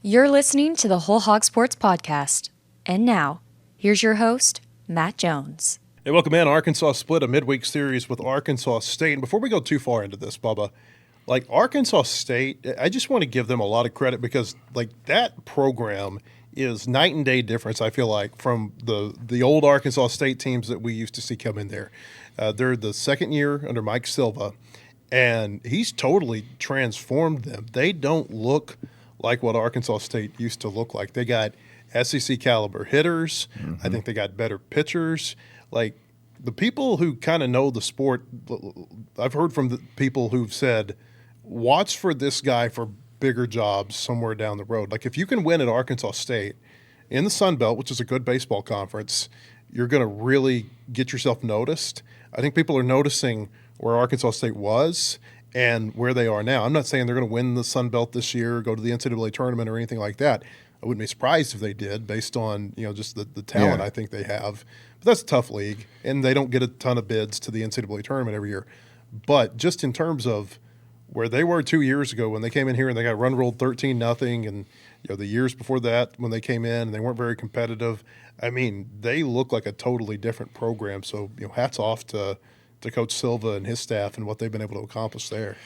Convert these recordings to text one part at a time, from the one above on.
You're listening to the Whole Hog Sports Podcast. And now, here's your host, Matt Jones. Hey, welcome in. Arkansas split a midweek series with Arkansas State. And before we go too far into this, Bubba, Arkansas State, I just want to give them a lot of credit because that program is night and day difference, I feel like, from the old Arkansas State teams that we used to see come in there. They're the second year under Mike Silva, and he's totally transformed them. They don't look like what Arkansas State used to look like. They got SEC caliber hitters. Mm-hmm. I think they got better pitchers. The people who kind of know the sport, I've heard from the people who've said, watch for this guy for bigger jobs somewhere down the road. If you can win at Arkansas State in the Sun Belt, which is a good baseball conference, you're going to really get yourself noticed. I think people are noticing where Arkansas State was and where they are now. I'm not saying they're going to win the Sun Belt this year, go to the NCAA tournament or anything like that. I wouldn't be surprised if they did based on just the talent I think they have. But that's a tough league, and they don't get a ton of bids to the NCAA tournament every year. But just in terms of where they were 2 years ago when they came in here and they got run ruled 13-0, and the years before that when they came in and they weren't very competitive, I mean, they look like a totally different program. So hats off to Coach Silva and his staff and what they've been able to accomplish there.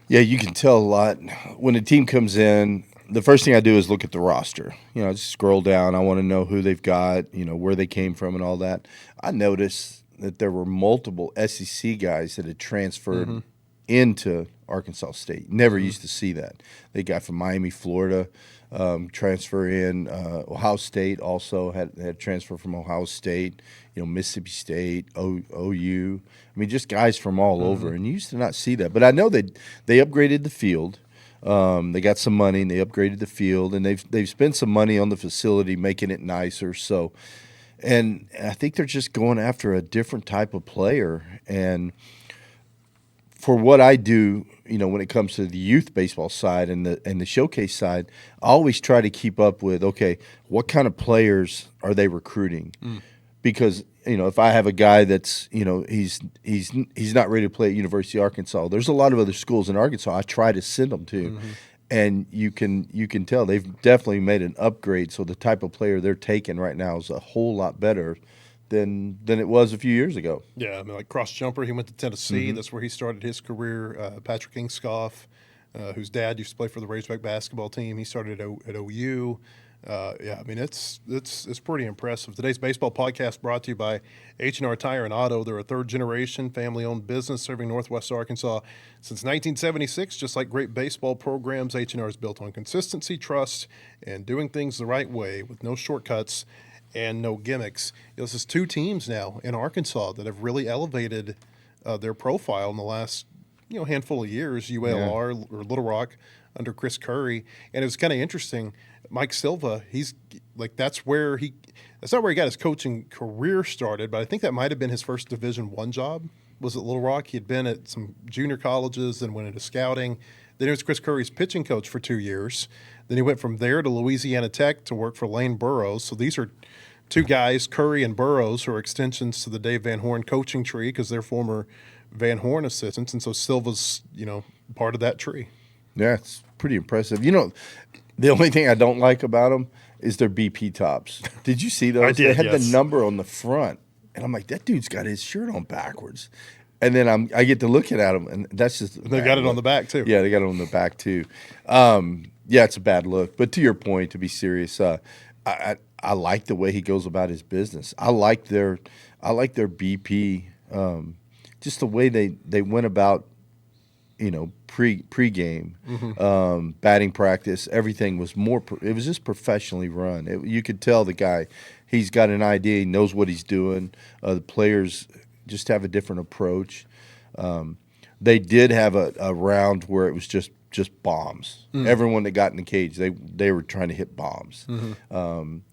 Yeah, you can tell a lot when a team comes in. The first thing I do is look at the roster. Just scroll down. I want to know who they've got, where they came from and all that. I noticed that there were multiple SEC guys that had transferred into Arkansas State. Never used to see that. They got from Miami, Florida, transfer in. Ohio State also had transfer from Ohio State, Mississippi State, OU. I mean, just guys from all over. And you used to not see that. But I know they upgraded the field. They got some money and they upgraded the field, and they've spent some money on the facility, making it nicer. So, and I think they're just going after a different type of player. And for what I do, when it comes to the youth baseball side and the showcase side, I always try to keep up with, okay, what kind of players are they recruiting? Because if I have a guy that's he's not ready to play at University of Arkansas, there's a lot of other schools in Arkansas I try to send them to, and you can tell they've definitely made an upgrade. So the type of player they're taking right now is a whole lot better than it was a few years ago. Yeah, I mean, cross jumper, he went to Tennessee. That's where he started his career. Patrick Ingscoff, whose dad used to play for the Razorback basketball team, he started at OU. I mean, it's pretty impressive. Today's baseball podcast brought to you by H&R Tire and Auto. They're a third-generation family-owned business serving Northwest Arkansas since 1976. Just like great baseball programs, H&R is built on consistency, trust, and doing things the right way with no shortcuts and no gimmicks. This is two teams now in Arkansas that have really elevated their profile in the last handful of years. UALR or Little Rock under Chris Curry, and it was kind of interesting. Mike Silva, that's not where he got his coaching career started, but I think that might have been his first Division I job. Was at Little Rock. He had been at some junior colleges, then went into scouting. Then he was Chris Curry's pitching coach for 2 years. Then he went from there to Louisiana Tech to work for Lane Burroughs. So these are two guys, Curry and Burroughs, who are extensions to the Dave Van Horn coaching tree because they're former Van Horn assistants, and so Silva's part of that tree. Yeah, it's pretty impressive. The only thing I don't like about them is their BP tops. Did you see those? I did, They had yes. the number on the front, and I'm like, that dude's got his shirt on backwards. And then I get to looking at them, and that's just they got it on the back too. Yeah, they got it on the back too. It's a bad look. But to your point, to be serious, I like the way he goes about his business. I like their BP, just the way they went about pre-game, batting practice, everything was it was just professionally run. You could tell the guy, he's got an idea, he knows what he's doing. The players just have a different approach. They did have a round where it was just bombs. Everyone that got in the cage, they were trying to hit bombs,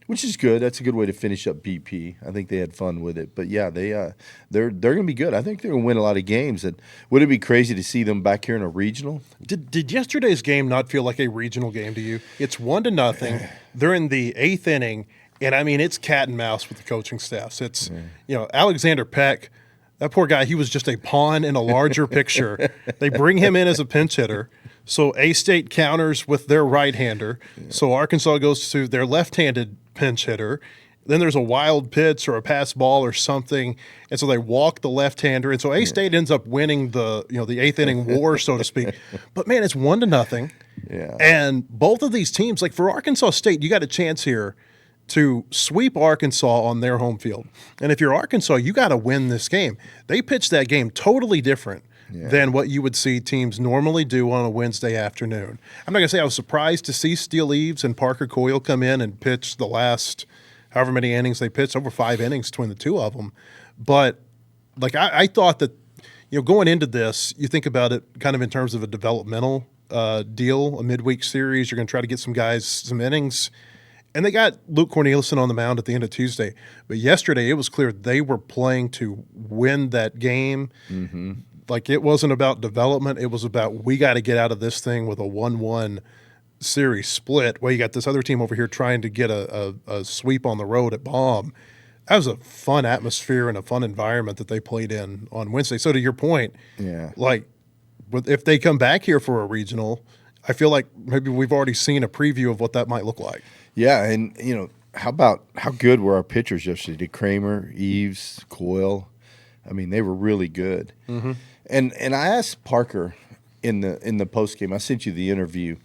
which is good. That's a good way to finish up BP. I think they had fun with it. But yeah, they're going to be good. I think they're going to win a lot of games. And would it be crazy to see them back here in a regional? Did yesterday's game not feel like a regional game to you? It's 1-0. They're in the 8th inning, and I mean it's cat and mouse with the coaching staffs. It's Alexander Peck. That poor guy, he was just a pawn in a larger picture. They bring him in as a pinch hitter. So A-State counters with their right-hander. So Arkansas goes to their left-handed pinch hitter. Then there's a wild pitch or a pass ball or something, and so they walk the left-hander. And so A-State ends up winning the eighth inning war, so to speak. But man, it's 1-0. Yeah. And both of these teams, like for Arkansas State, you got a chance here to sweep Arkansas on their home field. And if you're Arkansas, you got to win this game. They pitched that game totally different than what you would see teams normally do on a Wednesday afternoon. I'm not going to say I was surprised to see Steele Eves and Parker Coyle come in and pitch the last however many innings they pitched, over 5 innings between the two of them. But like I thought that, going into this, you think about it kind of in terms of a developmental deal, a midweek series. You're going to try to get some guys some innings. And they got Luke Cornelison on the mound at the end of Tuesday. But yesterday it was clear they were playing to win that game. Mm-hmm. Like it wasn't about development. It was about we got to get out of this thing with a 1-1 series split. Well, you got this other team over here trying to get a sweep on the road at Baum. That was a fun atmosphere and a fun environment that they played in on Wednesday. So to your point, like if they come back here for a regional, I feel like maybe we've already seen a preview of what that might look like. Yeah, and how good were our pitchers yesterday? Kramer, Eves, Coyle. I mean, they were really good. Mm-hmm. And I asked Parker in the post game. I sent you the interview.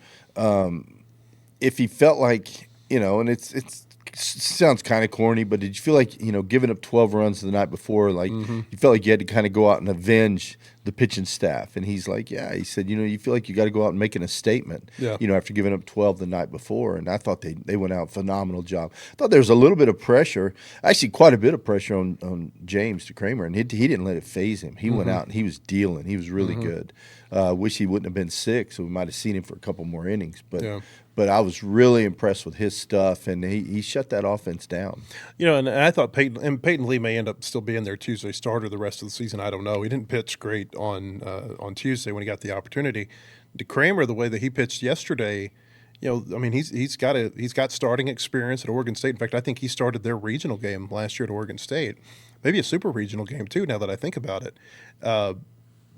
If he felt like, and it sounds kind of corny, but did you feel like, giving up 12 runs the night before, like you felt like you had to kind of go out and avenge the pitching staff? And he's like, yeah. He said, you feel like you got to go out and making a statement, after giving up 12 the night before. And I thought they went out, phenomenal job. I thought there was a little bit of pressure, actually quite a bit of pressure on James to Kramer, and he didn't let it phase him. He went out and he was dealing. He was really good. Wish he wouldn't have been sick, so we might have seen him for a couple more innings. But I was really impressed with his stuff, and he shut that offense down. And I thought Payton Lee may end up still being their Tuesday starter the rest of the season. I don't know. He didn't pitch great on Tuesday when he got the opportunity. To Kramer, the way that he pitched yesterday, he's got starting experience at Oregon State. In fact, I think he started their regional game last year at Oregon State, maybe a super regional game too. Now that I think about it.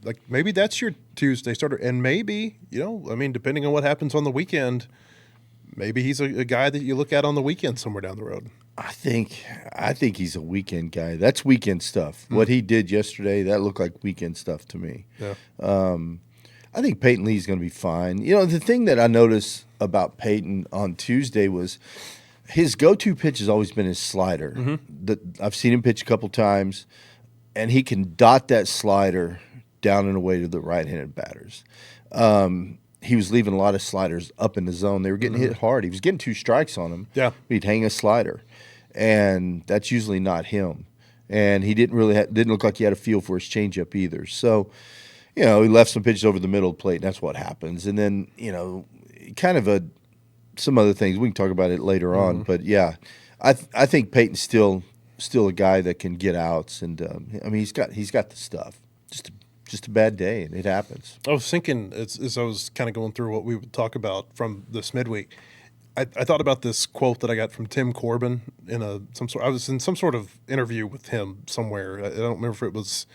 Like maybe that's your Tuesday starter, and maybe depending on what happens on the weekend, maybe he's a guy that you look at on the weekend somewhere down the road. I think he's a weekend guy. That's weekend stuff. What he did yesterday, that looked like weekend stuff to me. Yeah. I think Payton Lee's going to be fine. The thing that I noticed about Payton on Tuesday was his go-to pitch has always been his slider. Mm-hmm. I've seen him pitch a couple times, and he can dot that slider down and away to the right-handed batters. He was leaving a lot of sliders up in the zone. They were getting hit hard. He was getting 2 strikes on them. Yeah, he'd hang a slider, and that's usually not him. And he didn't look like he had a feel for his changeup either. So, he left some pitches over the middle of the plate, and that's what happens. And then, kind of some other things we can talk about it later on. But yeah, I think Payton's still a guy that can get outs, and he's got the stuff. Just a bad day, and it happens. I was thinking as I was kind of going through what we would talk about from this midweek, I thought about this quote that I got from Tim Corbin I was in some sort of interview with him somewhere. I don't remember if it was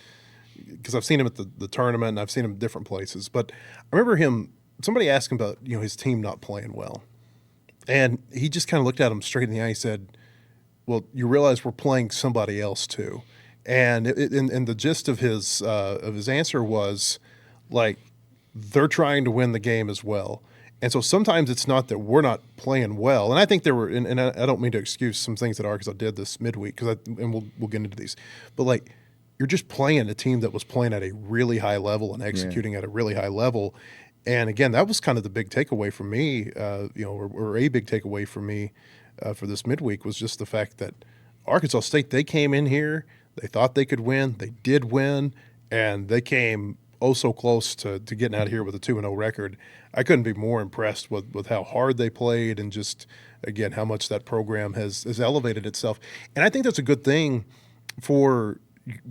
because I've seen him at the tournament and I've seen him in different places. But I remember somebody asked him about his team not playing well, and he just kind of looked at him straight in the eye. He said, "Well, you realize we're playing somebody else too." And the gist of his answer was like they're trying to win the game as well. And so sometimes it's not that we're not playing well. And I think there were, and I don't mean to excuse some things that Arkansas did this midweek and we'll get into these, but like you're just playing a team that was playing at a really high level and executing at a really high level. And again, that was kind of the big takeaway for me, or a big takeaway for me for this midweek was just the fact that Arkansas State, they came in here. They thought they could win. They did win, and they came so close to getting out of here with a 2-0 record. I couldn't be more impressed with how hard they played and just, again, how much that program has elevated itself. And I think that's a good thing for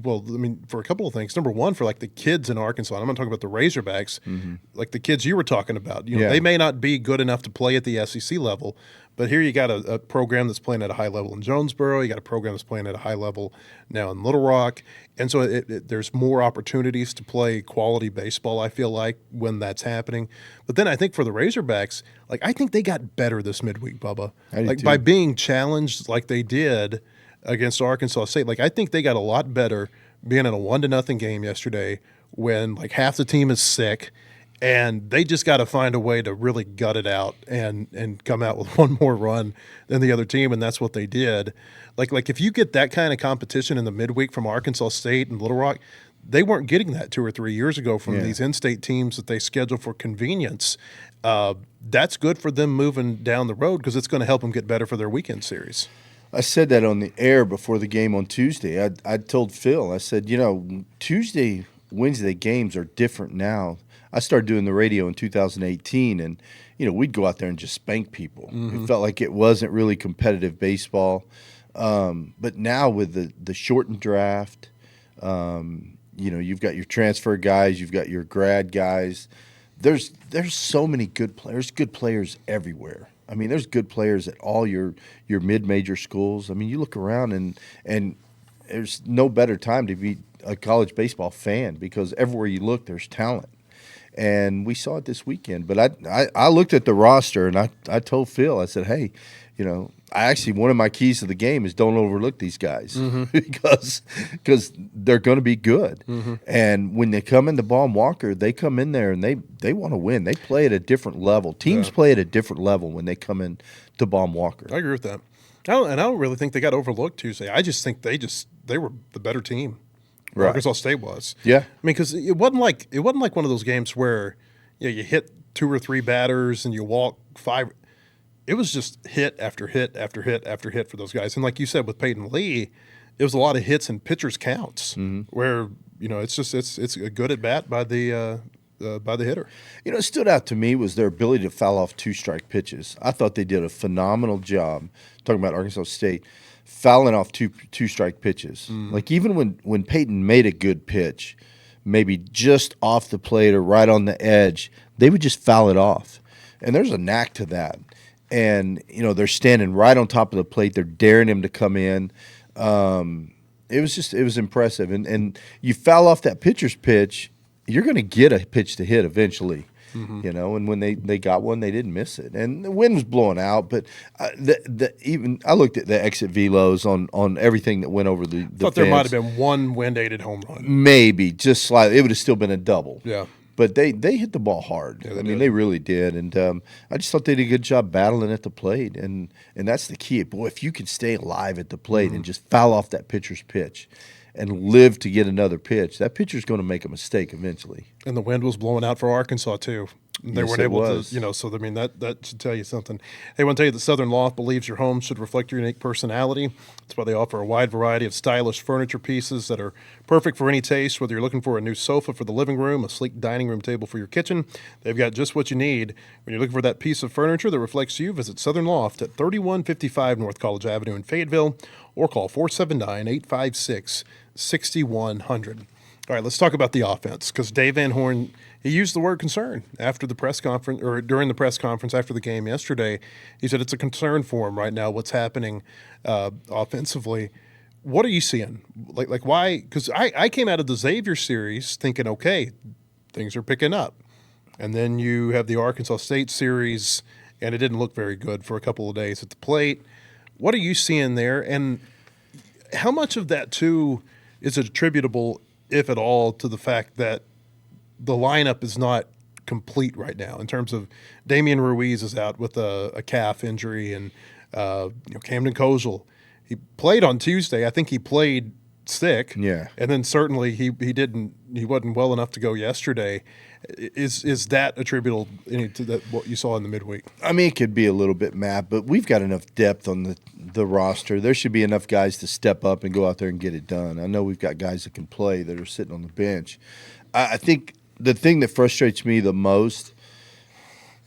well, I mean, for a couple of things. Number one, for like the kids in Arkansas, and I'm not talking about the Razorbacks, like the kids you were talking about. You know, they may not be good enough to play at the SEC level, but here you got a program that's playing at a high level in Jonesboro. You got a program that's playing at a high level now in Little Rock, and so there's more opportunities to play quality baseball. I feel like when that's happening, but then I think for the Razorbacks, like I think they got better this midweek, Bubba. Like by being challenged like they did against Arkansas State. Like I think they got a lot better being in a 1-0 game yesterday when like half the team is sick, and they just got to find a way to really gut it out and come out with one more run than the other team, and that's what they did. Like if you get that kind of competition in the midweek from Arkansas State and Little Rock, they weren't getting that 2 or 3 years ago from these in-state teams that they schedule for convenience. That's good for them moving down the road because it's going to help them get better for their weekend series. I said that on the air before the game on Tuesday. I told Phil, I said, you know, Tuesday, Wednesday games are different now. I started doing the radio in 2018, and, you know, we'd go out there and just spank people. It felt like it wasn't really competitive baseball. But now with the shortened draft, you know, you've got your transfer guys, you've got your grad guys. There's so many good players everywhere. I mean, there's good players at all your mid-major schools. I mean, you look around and there's no better time to be a college baseball fan because everywhere you look, there's talent. And we saw it this weekend. But I looked at the roster and I told Phil, I said, hey, you know, one of my keys to the game is don't overlook these guys because they're going to be good. And when they come into Baum Walker, they come in there and they want to win. They play at a different level. Teams play at a different level when they come in to Baum Walker. I agree with that. I don't really think they got overlooked Tuesday. I just think they were the better team. Right. Arkansas State was. Yeah. I mean, because it wasn't like one of those games where you hit 2 or 3 batters and you walk 5. It was just hit after hit after hit after hit for those guys. And like you said with Payton Lee, it was a lot of hits and pitchers counts where, you know, it's a good at bat by the hitter. You know, what stood out to me was their ability to foul off 2-strike pitches. I thought they did a phenomenal job, talking about Arkansas State, fouling off two-strike pitches. Like even when Payton made a good pitch, maybe just off the plate or right on the edge, they would just foul it off. And there's a knack to that. And, you know, they're standing right on top of the plate. They're daring him to come in. It was impressive. And you foul off that pitcher's pitch, you're going to get a pitch to hit eventually. You know, and when they got one, they didn't miss it. And the wind was blowing out, but even I looked at the exit velos on everything that went over the thought there might have been one wind-aided home run. Maybe, just slightly. It would have still been a double. Yeah. But they hit the ball hard. Yeah, I mean, they really did. And I just thought they did a good job battling at the plate. And that's the key. Boy, if you can stay alive at the plate and just foul off that pitcher's pitch and live to get another pitch, that pitcher's going to make a mistake eventually. And the wind was blowing out for Arkansas, too. They weren't able to, you know, so I mean, that should tell you something. Hey, I want to tell you that Southern Loft believes your home should reflect your unique personality. That's why they offer a wide variety of stylish furniture pieces that are perfect for any taste, whether you're looking for a new sofa for the living room, a sleek dining room table for your kitchen. They've got just what you need. When you're looking for that piece of furniture that reflects you, visit Southern Loft at 3155 North College Avenue in Fayetteville or call 479-856-6100. All right, let's talk about the offense because Dave Van Horn, he used the word concern after the press conference or during the press conference after the game yesterday. He said it's a concern for him right now what's happening offensively. What are you seeing? Like why? Because I came out of the Xavier series thinking, okay, things are picking up. And then you have the Arkansas State series, and it didn't look very good for a couple of days at the plate. What are you seeing there? And how much of that, too, is attributable, if at all, to the fact that the lineup is not complete right now in terms of Damian Ruiz is out with a calf injury and Camden Kozel. He played on Tuesday. I think he played sick. Yeah. And then certainly he wasn't well enough to go yesterday. Is that attributable to that what you saw in the midweek? I mean, it could be a little bit, Matt, but we've got enough depth on the roster. There should be enough guys to step up and go out there and get it done. I know we've got guys that can play that are sitting on the bench. I think the thing that frustrates me the most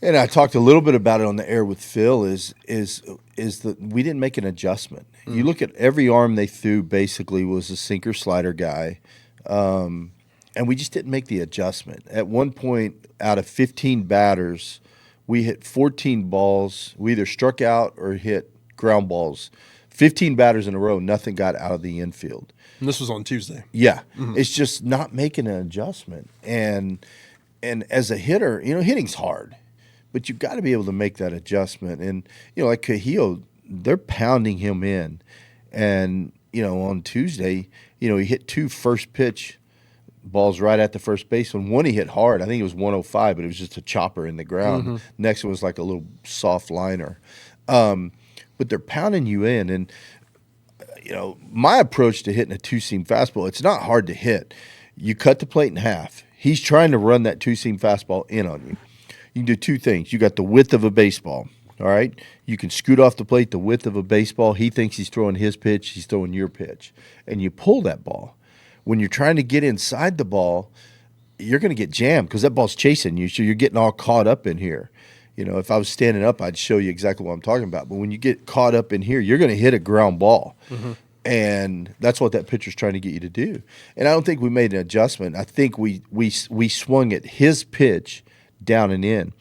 And I talked a little bit about it on the air with Phil. Is that we didn't make an adjustment. You look at every arm they threw. Basically, was a sinker slider guy, and we just didn't make the adjustment. At one point, out of 15 batters, we hit 14 balls. We either struck out or hit ground balls. 15 batters in a row. Nothing got out of the infield. And this was on Tuesday. Yeah, it's just not making an adjustment. And as a hitter, hitting's hard. But you've got to be able to make that adjustment. And, like Cahillo, they're pounding him in. And, on Tuesday, he hit 2 first pitch balls right at the first baseman. One he hit hard. I think it was 105, but it was just a chopper in the ground. Next one was like a little soft liner. But they're pounding you in. And, my approach to hitting a two-seam fastball, it's not hard to hit. You cut the plate in half. He's trying to run that two-seam fastball in on you. You can do 2 things. You got the width of a baseball, all right? You can scoot off the plate the width of a baseball. He thinks he's throwing his pitch. He's throwing your pitch. And you pull that ball. When you're trying to get inside the ball, you're going to get jammed because that ball's chasing you, so you're getting all caught up in here. If I was standing up, I'd show you exactly what I'm talking about. But when you get caught up in here, you're going to hit a ground ball. And that's what that pitcher's trying to get you to do. And I don't think we made an adjustment. I think we swung at his pitch down and in.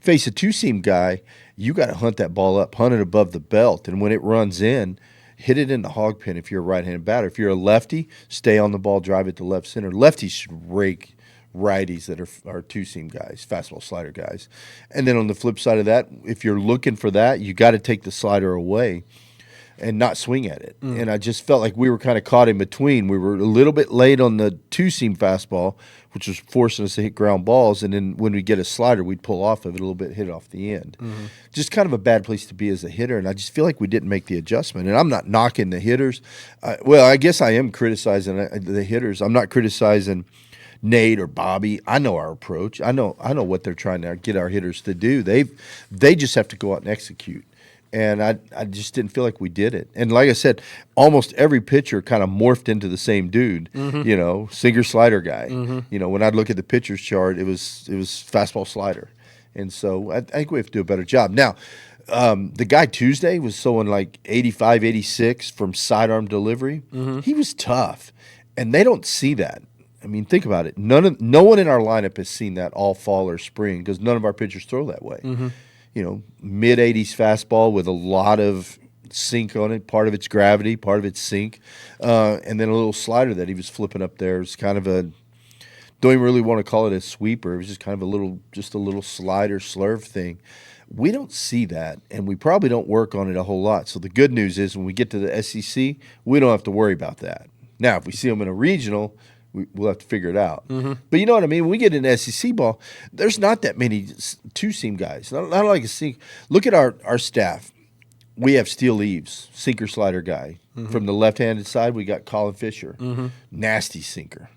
Face a two-seam guy, you got to hunt that ball up, hunt it above the belt, and when it runs in, hit it in the hog pen if you're a right-handed batter. If you're a lefty, stay on the ball, drive it to left center. Lefties should rake righties that are two-seam guys, fastball slider guys. And then on the flip side of that, if you're looking for that, you got to take the slider away and not swing at it. And I just felt like we were kind of caught in between. We were a little bit late on the two-seam fastball, which was forcing us to hit ground balls, and then when we get a slider, we'd pull off of it a little bit, hit it off the end. Just kind of a bad place to be as a hitter, and I just feel like we didn't make the adjustment. And I'm not knocking the hitters. Well, I guess I am criticizing the hitters. I'm not criticizing Nate or Bobby. I know our approach. I know what they're trying to get our hitters to do. They just have to go out and execute. And I just didn't feel like we did it. And like I said, almost every pitcher kind of morphed into the same dude, sinker slider guy. When I'd look at the pitcher's chart, it was fastball slider. And so I think we have to do a better job. Now, the guy Tuesday was throwing like 85, 86 from sidearm delivery. He was tough. And they don't see that. I mean, think about it. No one in our lineup has seen that all fall or spring because none of our pitchers throw that way. Mid-80s fastball with a lot of sink on it. Part of it's gravity, part of it's sink. And then a little slider that he was flipping up there. It's kind of don't even really want to call it a sweeper. It was just kind of a little slider slurve thing. We don't see that, and we probably don't work on it a whole lot. So the good news is when we get to the SEC, we don't have to worry about that. Now, if we see them in a regional, we'll have to figure it out. But you know what I mean? When we get into SEC ball, there's not that many two-seam guys. Not like a sink. Look at our staff. We have Steele Eves, sinker slider guy. From the left-handed side, we got Colin Fisher, nasty sinker.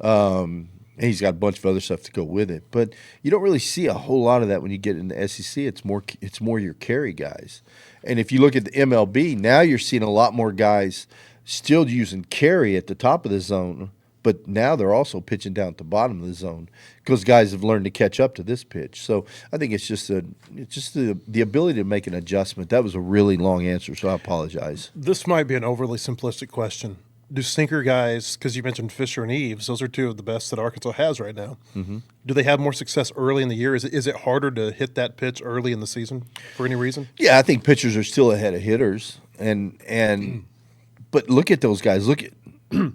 And he's got a bunch of other stuff to go with it. But you don't really see a whole lot of that when you get into the SEC. It's more your carry guys. And if you look at the MLB, now you're seeing a lot more guys still using carry at the top of the zone. But now they're also pitching down at the bottom of the zone because guys have learned to catch up to this pitch. So I think it's just the ability to make an adjustment. That was a really long answer, so I apologize. This might be an overly simplistic question. Do sinker guys, because you mentioned Fisher and Eves, those are 2 of the best that Arkansas has right now. Do they have more success early in the year? Is it harder to hit that pitch early in the season for any reason? Yeah, I think pitchers are still ahead of hitters. But look at those guys. Look at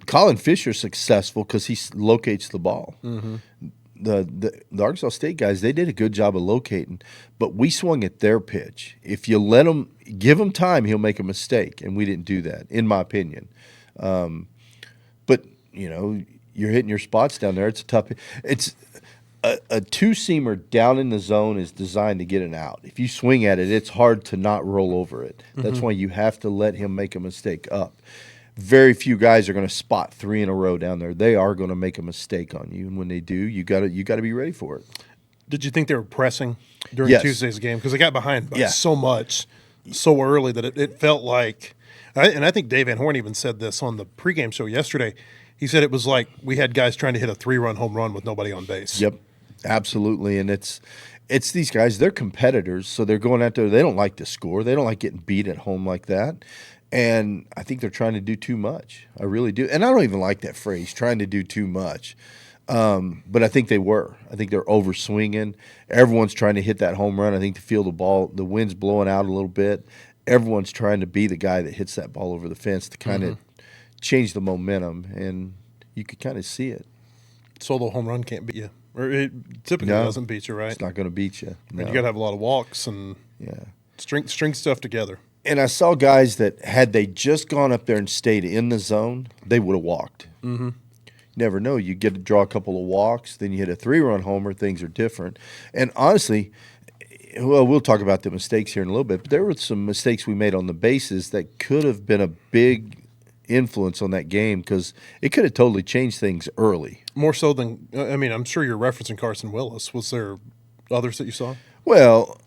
Colin Fisher's successful because he locates the ball. The Arkansas State guys, they did a good job of locating, but we swung at their pitch. If you give him time, he'll make a mistake, and we didn't do that, in my opinion. But you're hitting your spots down there. It's a tough. It's a two-seamer down in the zone is designed to get an out. If you swing at it, it's hard to not roll over it. That's why you have to let him make a mistake up. Very few guys are going to spot 3 in a row down there. They are going to make a mistake on you, and when they do, you got to be ready for it. Did you think they were pressing during Tuesday's game? Because they got behind by so much so early that it felt like – and I think Dave Van Horn even said this on the pregame show yesterday. He said it was like we had guys trying to hit a 3-run home run with nobody on base. Yep, absolutely. And it's these guys, they're competitors, so they're going out there. They don't like to score. They don't like getting beat at home like that. And I think they're trying to do too much. I really do. And I don't even like that phrase, trying to do too much. But I think they were. I think they're overswinging. Everyone's trying to hit that home run. I think to feel the ball, the wind's blowing out a little bit. Everyone's trying to be the guy that hits that ball over the fence to kind of change the momentum, and you could kind of see it. Solo home run can't beat you. Or it typically doesn't beat you, right? It's not going to beat you. No. And you got to have a lot of walks and string stuff together. And I saw guys that had they just gone up there and stayed in the zone, they would have walked. Mm-hmm. Never know. You get to draw a couple of walks, then you hit a 3-run homer, things are different. And honestly, well, we'll talk about the mistakes here in a little bit, but there were some mistakes we made on the bases that could have been a big influence on that game because it could have totally changed things early. More so than, I mean, I'm sure you're referencing Carson Willis. Was there others that you saw? Well,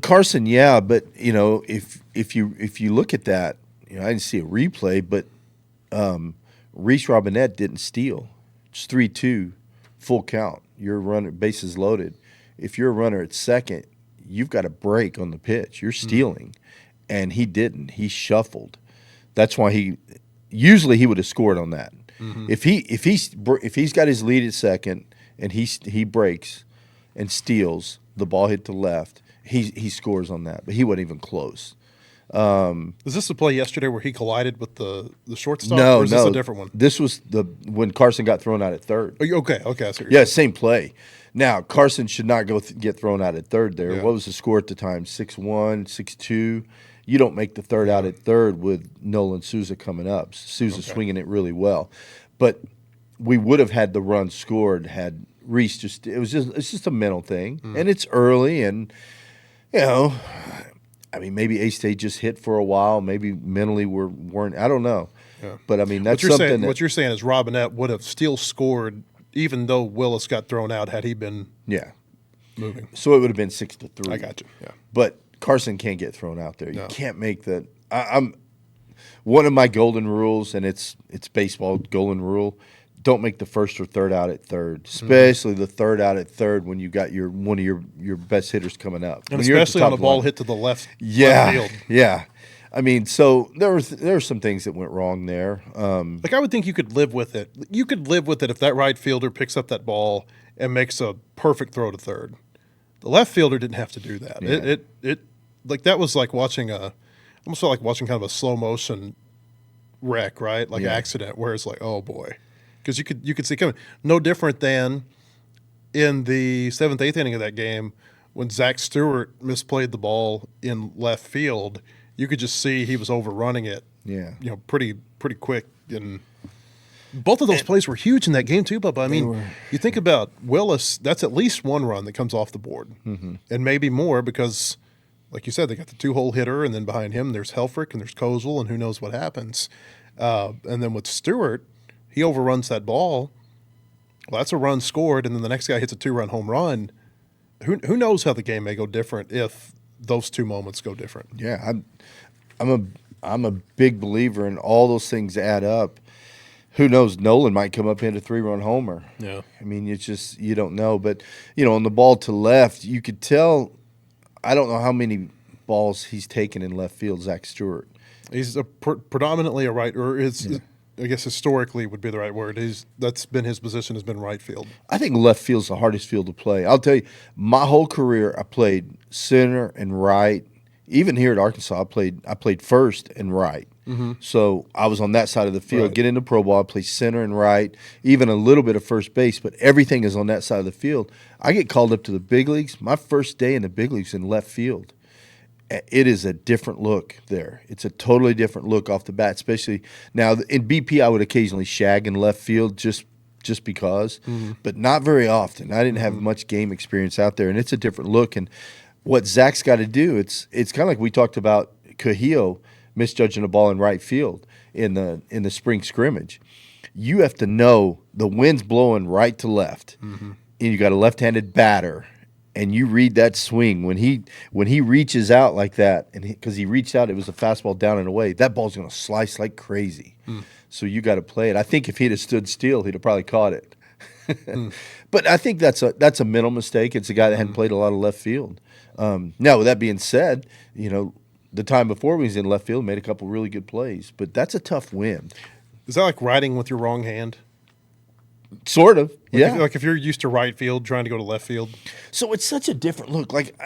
Carson, yeah, but if you look at that, I didn't see a replay, but Reese Robinette didn't steal. It's 3-2, full count. You're a runner, bases loaded. If you're a runner at second, you've got a break on the pitch. You're stealing, and he didn't. He shuffled. That's why usually he would have scored on that. Mm-hmm. If he's got his lead at second and he breaks and steals, the ball hit to left. He scores on that, but he wasn't even close. Was this the play yesterday where he collided with the shortstop? No, or is this a different one? This was when Carson got thrown out at third. Okay. I see Yeah, same play. Now, Carson should not get thrown out at third there. Yeah. What was the score at the time? 6-1, 6-2. You don't make the third out at third with Nolan Souza coming up. Souza swinging it really well. But we would have had the run scored had Reese it's just a mental thing. And it's early and, I mean, maybe A-State just hit for a while. Maybe mentally weren't. I don't know. Yeah. But, I mean, that's something what you're saying is Robinette would have still scored even though Willis got thrown out had he been moving. So it would have been 6-3. I got you. Yeah. But Carson can't get thrown out there. You can't make that. I'm one of my golden rules, and it's baseball golden rule. Don't make the first or third out at third, especially the third out at third when you got one of your best hitters coming up, and especially on a ball hit to the left. Yeah, left field. Yeah. I mean, so there were some things that went wrong there. Like I would think you could live with it. You could live with it if that right fielder picks up that ball and makes a perfect throw to third. The left fielder didn't have to do that. Yeah. It like that was like watching almost felt like watching kind of a slow motion wreck, right? Like accident, where it's like, oh boy, because you could see coming. No different than in the 7th, 8th inning of that game when Zach Stewart misplayed the ball in left field. You could just see he was overrunning it. Yeah, pretty quick. And both of those plays were huge in that game too, Bubba. I mean, you think about Willis. That's at least one run that comes off the board, and maybe more because, like you said, they got the 2-hole hitter, and then behind him there's Helfrick and there's Kozel, and who knows what happens. And then with Stewart, he overruns that ball. Well, that's a run scored, and then the next guy hits a 2-run home run. Who knows how the game may go different if those two moments go different. Yeah, I'm a big believer in all those things add up. Who knows? Nolan might come up into 3-run homer. Yeah, I mean, it's just you don't know. But on the ball to left, you could tell. I don't know how many balls he's taken in left field. Zach Stewart. He's predominantly a right, or I guess historically would be the right word. That's been his position, has been right field. I think left field's the hardest field to play. I'll tell you, my whole career I played center and right. Even here at Arkansas, I played first and right. Mm-hmm. So I was on that side of the field. Right. Get into pro ball, I play center and right, even a little bit of first base, but everything is on that side of the field. I get called up to the big leagues. My first day in the big leagues in left field. It is a different look there. It's a totally different look off the bat, especially now in BP I would occasionally shag in left field just because, but not very often. I didn't have much game experience out there, and it's a different look. And what Zach's got to do, it's kind of like we talked about Cahillo misjudging a ball in right field in the spring scrimmage. You have to know the wind's blowing right to left, and you got a left-handed batter. And you read that swing when he reaches out like that, and because he reached out, it was a fastball down and away. That ball's going to slice like crazy. So you got to play it. I think if he'd have stood still, he'd have probably caught it. But I think that's a mental mistake. It's a guy that hadn't played a lot of left field. Now, with that being said, the time before when he was in left field, made a couple really good plays. But that's a tough win. Is that like riding with your wrong hand? Sort of, yeah. If you're used to right field, trying to go to left field. So it's such a different look. Like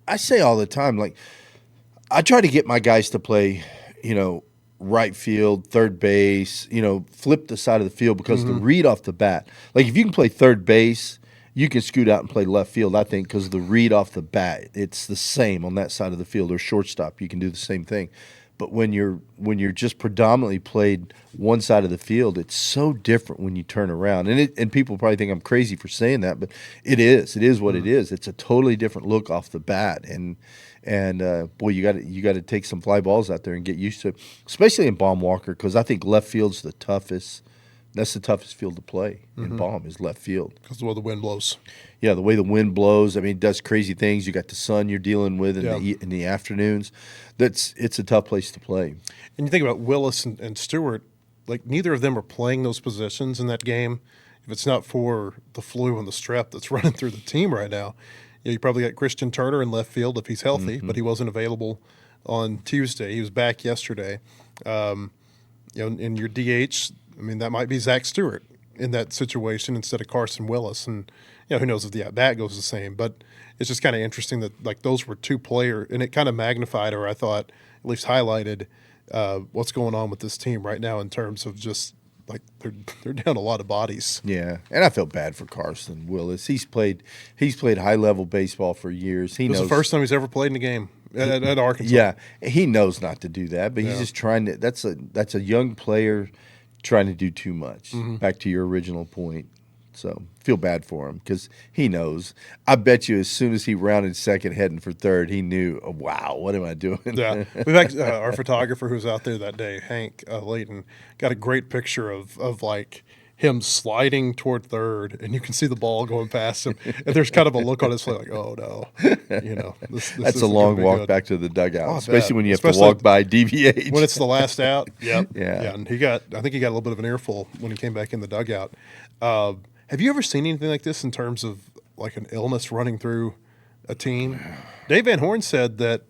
I say all the time, like I try to get my guys to play, right field, third base, flip the side of the field because the read off the bat. Like if you can play third base, you can scoot out and play left field, I think, because the read off the bat, it's the same on that side of the field, or shortstop, you can do the same thing. But when you're just predominantly played one side of the field, it's so different when you turn around. And people probably think I'm crazy for saying that, but it is. It is what it is. It's a totally different look off the bat. And boy, you got to take some fly balls out there and get used to it, especially in Baum Walker, because I think left field's the toughest. That's the toughest field to play in Baum is left field. Because of the way the wind blows. Yeah, the way the wind blows. I mean, it does crazy things. You got the sun you're dealing with in the afternoons. It's a tough place to play. And you think about Willis and Stewart, like neither of them are playing those positions in that game. If it's not for the flu and the strep that's running through the team right now, you probably got Christian Turner in left field if he's healthy, but he wasn't available on Tuesday. He was back yesterday. In your DH, I mean, that might be Zach Stewart in that situation instead of Carson Willis. And, who knows if the at-bat goes the same. But it's just kind of interesting that, like, those were two players. And it kind of magnified, or I thought at least highlighted, what's going on with this team right now in terms of just, like, they're down a lot of bodies. Yeah, and I felt bad for Carson Willis. He's played high-level baseball for years. This is the first time he's ever played in a game at Arkansas. Yeah, he knows not to do that, but he's just trying to – that's a young player – trying to do too much. Back to your original point. So feel bad for him because he knows. I bet you as soon as he rounded second heading for third, he knew, oh, wow, what am I doing? Yeah. We've actually, our photographer who was out there that day, Hank Layton, got a great picture of like him sliding toward third, and you can see the ball going past him. And there's kind of a look on his face like, oh, no. This that's a long walk back to the dugout, especially when you have to walk by DVH. When it's the last out. Yep. Yeah. And I think he got a little bit of an earful when he came back in the dugout. Have you ever seen anything like this in terms of like an illness running through a team? Dave Van Horn said that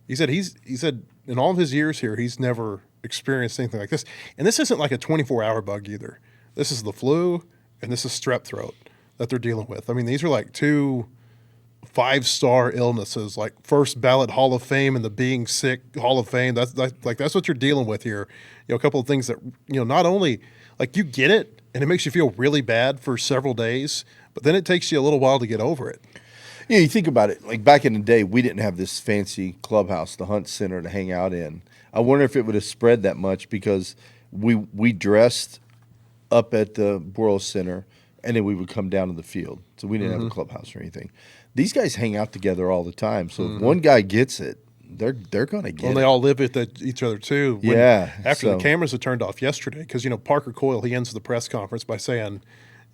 he said in all of his years here, he's never experienced anything like this. And this isn't like a 24-hour bug either. This is the flu, and this is strep throat that they're dealing with. I mean, these are like two 5-star illnesses, like first ballot Hall of Fame and the being sick Hall of Fame. That's what you're dealing with here. A couple of things that, not only like you get it and it makes you feel really bad for several days, but then it takes you a little while to get over it. Yeah, you think about it. Like back in the day, we didn't have this fancy clubhouse, the Hunt Center, to hang out in. I wonder if it would have spread that much because we dressed up at the Boros Center, and then we would come down to the field. So we didn't have a clubhouse or anything. These guys hang out together all the time. So if one guy gets it, they're going to get it. Well, they all live with each other, too. After the cameras had turned off yesterday, because, Parker Coyle, he ends the press conference by saying,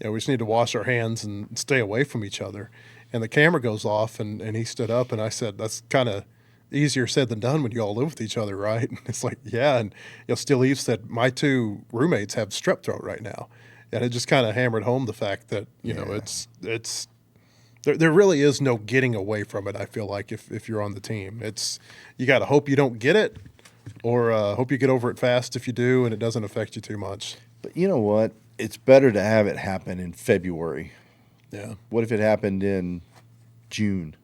we just need to wash our hands and stay away from each other. And the camera goes off, and he stood up, and I said, that's kind of easier said than done when you all live with each other, right? And it's like, yeah. And Still Eve said, my two roommates have strep throat right now. And it just kind of hammered home the fact that, it's there really is no getting away from it, I feel like, if you're on the team. You got to hope you don't get it or hope you get over it fast if you do and it doesn't affect you too much. But you know what? It's better to have it happen in February. Yeah. What if it happened in June?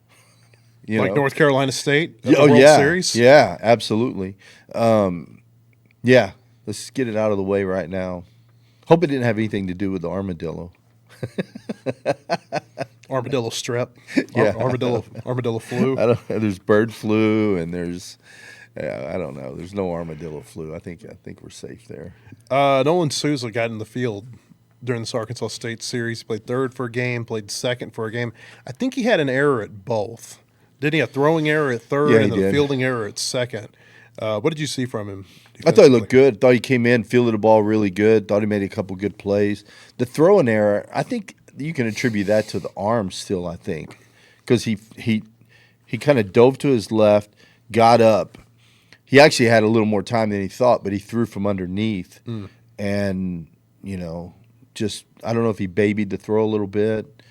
North Carolina State at the World Series? Yeah, absolutely. Let's get it out of the way right now. Hope it didn't have anything to do with the armadillo. Armadillo strep. Yeah. Armadillo flu. There's bird flu, and there's I don't know. There's no armadillo flu. I think we're safe there. Nolan Souza got in the field during this Arkansas State series. Played third for a game, played second for a game. I think he had an error at both. Didn't he? A throwing error at third and then a fielding error at second. What did you see from him? I thought he looked good. Thought he came in, fielded the ball really good. Thought he made a couple good plays. The throwing error, I think you can attribute that to the arm still, I think. Because he kind of dove to his left, got up. He actually had a little more time than he thought, but he threw from underneath. And, just I don't know if he babied the throw a little bit.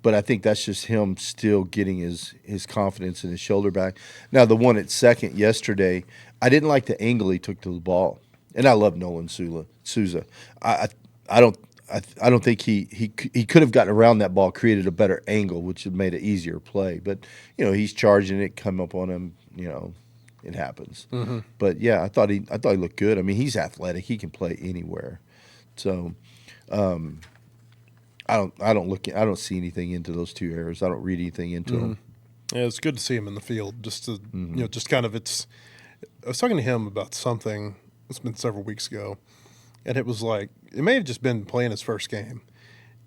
But I think that's just him still getting his confidence in his shoulder back. Now, the one at second yesterday, I didn't like the angle he took to the ball, and I love Nolan Souza. I don't think he could have gotten around that ball, created a better angle, which would made an easier play. But he's charging it, come up on him. It happens. Mm-hmm. But yeah, I thought he looked good. I mean, he's athletic; he can play anywhere. So. I don't see anything into those two errors. I don't read anything into them. Yeah, it's good to see him in the field. Just to just kind of I was talking to him about something. It's been several weeks ago, and it was like it may have just been playing his first game,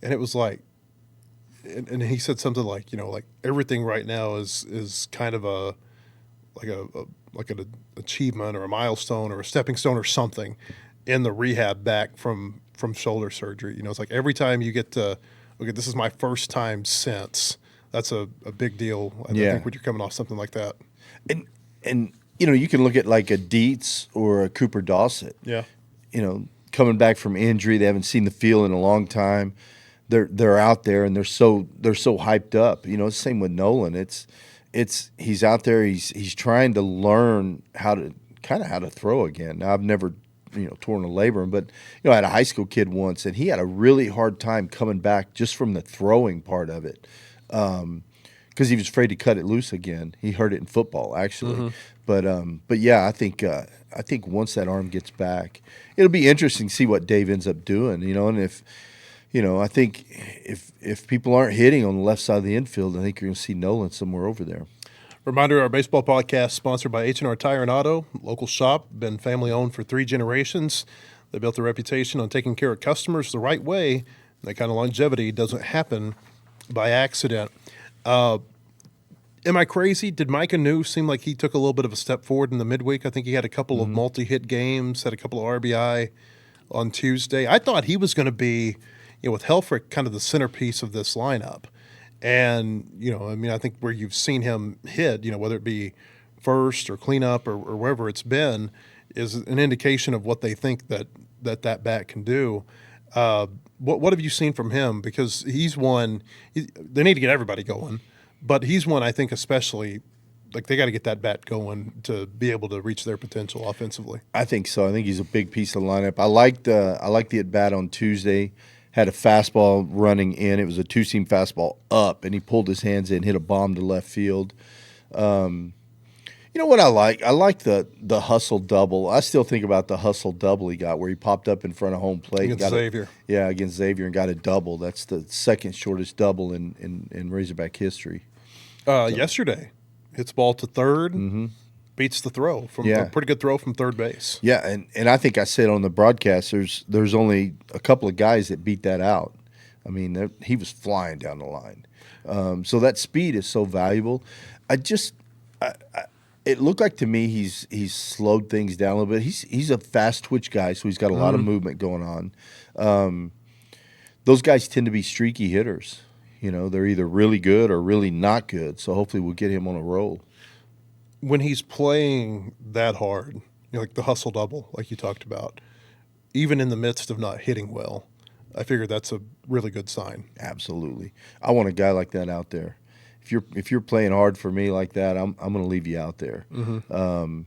and it was like, and he said something like like everything right now is kind of an achievement or a milestone or a stepping stone or something in the rehab back from shoulder surgery. It's like every time you get to, okay, this is my first time since. That's a big deal. I think when you're coming off something like that. And you can look at like a Dietz or a Cooper Dossett. Yeah. Coming back from injury, they haven't seen the field in a long time. They're out there and they're so hyped up. Same with Nolan. He's out there. He's trying to learn how to throw again. Now I've never torn a labrum. But, I had a high school kid once, and he had a really hard time coming back just from the throwing part of it because he was afraid to cut it loose again. He hurt it in football, actually. Mm-hmm. But yeah, I think once that arm gets back, it'll be interesting to see what Dave ends up doing, and if I think if people aren't hitting on the left side of the infield, I think you're going to see Nolan somewhere over there. Reminder, our baseball podcast sponsored by H&R Tire and Auto, local shop, been family-owned for 3 generations. They built a reputation on taking care of customers the right way. That kind of longevity doesn't happen by accident. Am I crazy? Did Micah New seem like he took a little bit of a step forward in the midweek? I think he had a couple of multi-hit games, had a couple of RBI on Tuesday. I thought he was going to be, with Helfrick, kind of the centerpiece of this lineup. And, I think where you've seen him hit, whether it be first or cleanup or wherever it's been, is an indication of what they think that bat can do. What have you seen from him? Because he's one, they need to get everybody going, but he's one I think especially, like they got to get that bat going to be able to reach their potential offensively. I think so. I think he's a big piece of the lineup. I liked the at-bat on Tuesday. Had a fastball running in. It was a 2-seam fastball up, and he pulled his hands in, hit a bomb to left field. You know what I like? I like the hustle double. I still think about the hustle double he got where he popped up in front of home plate. Against Xavier. Against Xavier and got a double. That's the second shortest double in Razorback history. Yesterday, hits ball to third. Mm-hmm. Beats the throw from a pretty good throw from third base. Yeah, and I think I said on the broadcast, there's only a couple of guys that beat that out. I mean, he was flying down the line. So that speed is so valuable. It looked like to me he's slowed things down a little bit. He's a fast twitch guy, so he's got a lot of movement going on. Those guys tend to be streaky hitters. They're either really good or really not good. So hopefully we'll get him on a roll. When he's playing that hard, like the hustle double, like you talked about, even in the midst of not hitting well, I figure that's a really good sign. Absolutely. I want a guy like that out there. If you're playing hard for me like that, I'm going to leave you out there. Mm-hmm.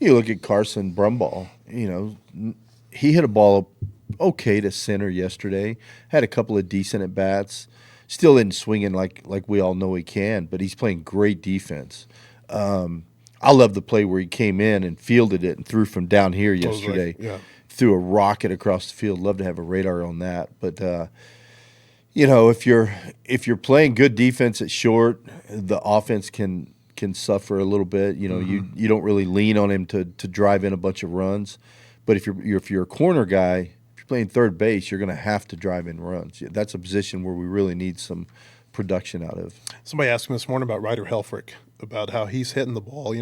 You look at Carson Brumball. He hit a ball okay to center yesterday. Had a couple of decent at bats. Still isn't swinging like we all know he can, but he's playing great defense. I love the play where he came in and fielded it and threw from down here yesterday. Threw a rocket across the field. Love to have a radar on that. But if you're playing good defense at short, the offense can suffer a little bit. You don't really lean on him to drive in a bunch of runs. But if you're a corner guy, if you're playing third base, you're going to have to drive in runs. That's a position where we really need some production out of. Somebody asked me this morning about Ryder Helfrick, about how he's hitting the ball.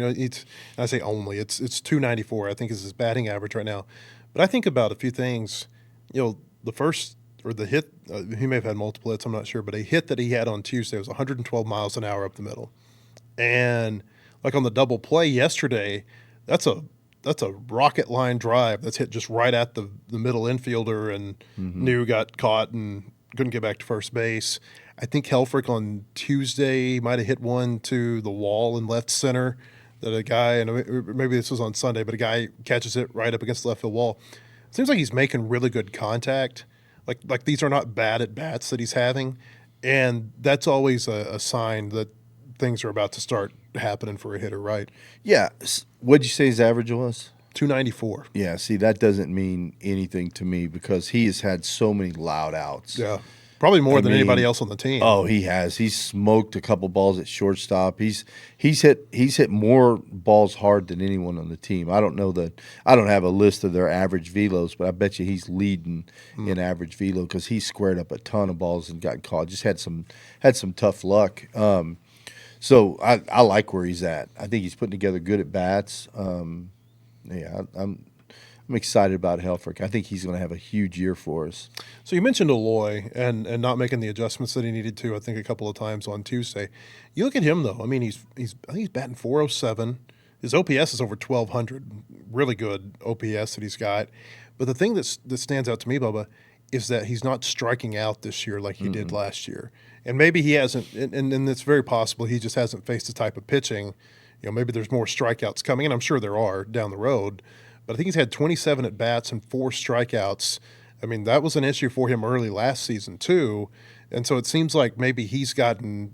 I say only, it's 294, I think is his batting average right now. But I think about a few things. The first, or the hit, he may have had multiple hits, I'm not sure, but a hit that he had on Tuesday was 112 miles an hour up the middle. And like on the double play yesterday, that's a that's a rocket line drive that's hit just right at the middle infielder, and New got caught and couldn't get back to first base. I think Helfrick on Tuesday might have hit one to the wall in left center that a guy, and maybe this was on Sunday, but a guy catches it right up against the left field wall. It seems like he's making really good contact. Like these are not bad at bats that he's having, and that's always a sign that things are about to start happening for a hitter, right? Yeah. What'd you say his average was? 294. Yeah, see, that doesn't mean anything to me because he has had so many loud outs. Yeah. Probably more than anybody else on the team. Oh, he has. He's smoked a couple balls at shortstop. He's hit more balls hard than anyone on the team. I don't have a list of their average velos, but I bet you he's leading in average velo because he squared up a ton of balls and got caught. Just had some tough luck. So I like where he's at. I think he's putting together good at bats. I'm excited about Helfrick. I think he's going to have a huge year for us. So you mentioned Eloy and not making the adjustments that he needed to, I think, a couple of times on Tuesday. You look at him, though. I mean, I think he's batting .407. His OPS is over 1,200. Really good OPS that he's got. But the thing that stands out to me, Bubba, is that he's not striking out this year like he did last year. And maybe he hasn't, and it's very possible he just hasn't faced the type of pitching. Maybe there's more strikeouts coming, and I'm sure there are down the road. But I think he's had 27 at-bats and 4 strikeouts. I mean, that was an issue for him early last season too. And so it seems like maybe he's gotten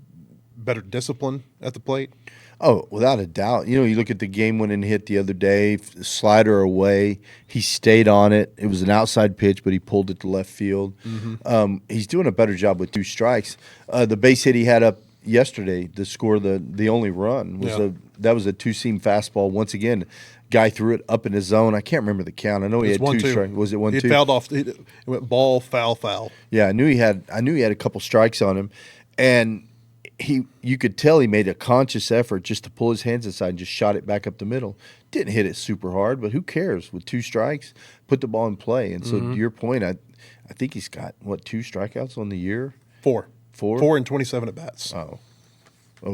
better discipline at the plate. Oh, without a doubt. You look at the game-winning hit the other day, slider away. He stayed on it. It was an outside pitch, but he pulled it to left field. He's doing a better job with 2 strikes. The base hit he had up yesterday to score the only run was a 2-seam fastball. Once again, guy threw it up in his zone. I can't remember the count. I know he had 2 strikes. Was it 1-2? He fouled off. It went ball, foul. Yeah, I knew he had a couple strikes on him, and you could tell he made a conscious effort just to pull his hands aside and just shot it back up the middle. Didn't hit it super hard, but who cares? With 2 strikes, put the ball in play. And so to your point, I think he's got 2 strikeouts on the year. 4 and 27 at bats. Oh,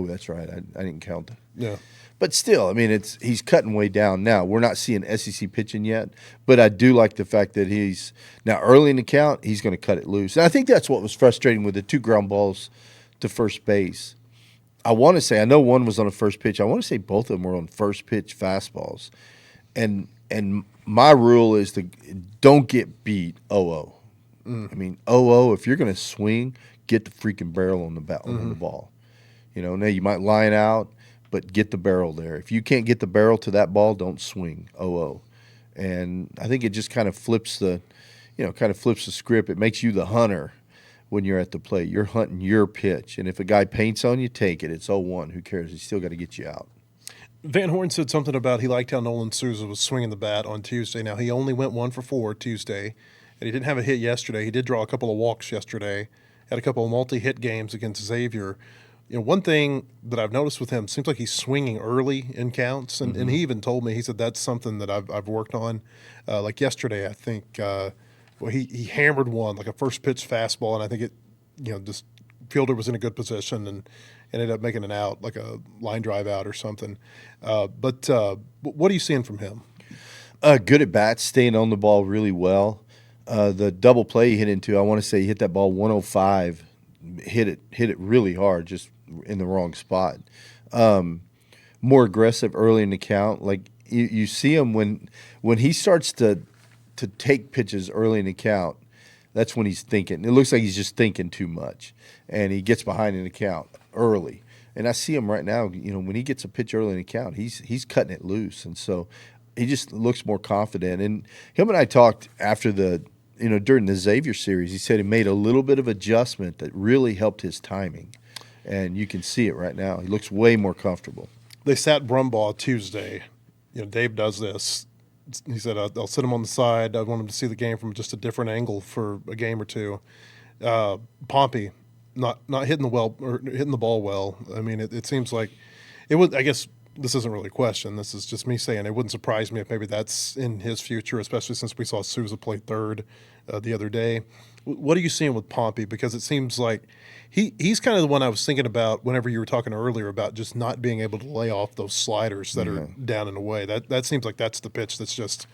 that's right. I didn't count that. Yeah. But still, I mean, he's cutting way down now. We're not seeing SEC pitching yet, but I do like the fact that he's now early in the count, he's going to cut it loose. And I think that's what was frustrating with the 2 ground balls to first base. I know one was on a first pitch. I want to say both of them were on first pitch fastballs. And my rule is to don't get beat 0-0. I mean, 0-0, if you're going to swing, get the freaking barrel on the ball. Now you might line out, but get the barrel there. If you can't get the barrel to that ball, don't swing 0-0. And I think it just kind of flips the script. It makes you the hunter when you're at the plate. You're hunting your pitch. And if a guy paints on you, take it. It's 0-1. Who cares? He's still got to get you out. Van Horn said something about he liked how Nolan Souza was swinging the bat on Tuesday. Now, he only went 1 for 4 Tuesday, and he didn't have a hit yesterday. He did draw a couple of walks yesterday, had a couple of multi-hit games against Xavier. One thing that I've noticed with him, seems like he's swinging early in counts, and he even told me, he said that's something that I've worked on. Like yesterday, I think he hammered one, like a first pitch fastball, and I think this fielder was in a good position and ended up making an out, like a line drive out or something. But what are you seeing from him? Good at bats, staying on the ball really well. The double play he hit into, I want to say he hit that ball 105, hit it really hard, just in the wrong spot. More aggressive early in the count. Like you see him when he starts to take pitches early in the count, that's when he's thinking. It looks like he's just thinking too much, and he gets behind in the count early. And I see him right now, when he gets a pitch early in the count, he's cutting it loose. And so he just looks more confident. And him and I talked after during the Xavier series, he said he made a little bit of adjustment that really helped his timing. And you can see it right now. He looks way more comfortable. They sat Brumbaugh Tuesday. Dave does this. He said, I'll sit him on the side. I want him to see the game from just a different angle for a game or two. Pompey, not hitting the ball well. I mean, it seems like it would. I guess this isn't really a question. This is just me saying it wouldn't surprise me if maybe that's in his future, especially since we saw Souza play third the other day. What are you seeing with Pompey? Because it seems like he's kind of the one I was thinking about whenever you were talking earlier about just not being able to lay off those sliders that are down and away. That seems like that's the pitch that's just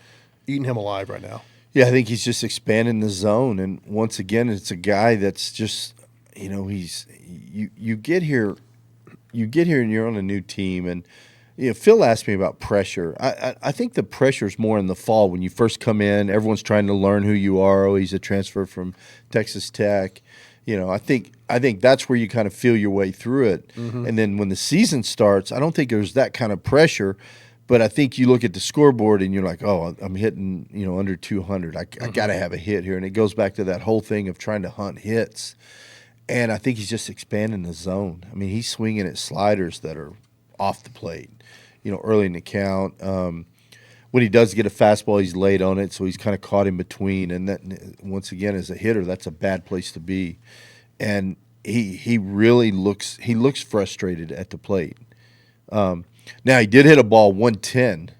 eating him alive right now. Yeah, I think he's just expanding the zone, and once again, it's a guy that's just, he's you get here and you're on a new team, and Phil asked me about pressure. I think the pressure is more in the fall when you first come in. Everyone's trying to learn who you are. Oh, he's a transfer from Texas Tech. I think that's where you kind of feel your way through it, and then when the season starts, I don't think there's that kind of pressure. But I think you look at the scoreboard and you're like, oh, I'm hitting, under 200. I got to have a hit here. And it goes back to that whole thing of trying to hunt hits. And I think he's just expanding the zone. I mean, he's swinging at sliders that are off the plate, early in the count. When he does get a fastball, he's late on it, so he's kind of caught in between. And that, once again, as a hitter, that's a bad place to be. And he really looks frustrated at the plate. Now, he did hit a ball 110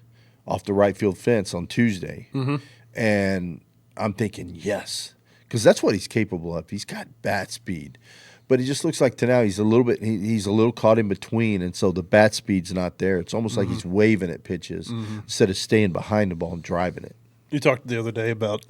off the right field fence on Tuesday. And I'm thinking, yes, because that's what he's capable of. He's got bat speed. But it just looks like to now he's a little caught in between, and so the bat speed's not there. It's almost like he's waving at pitches instead of staying behind the ball and driving it. You talked the other day about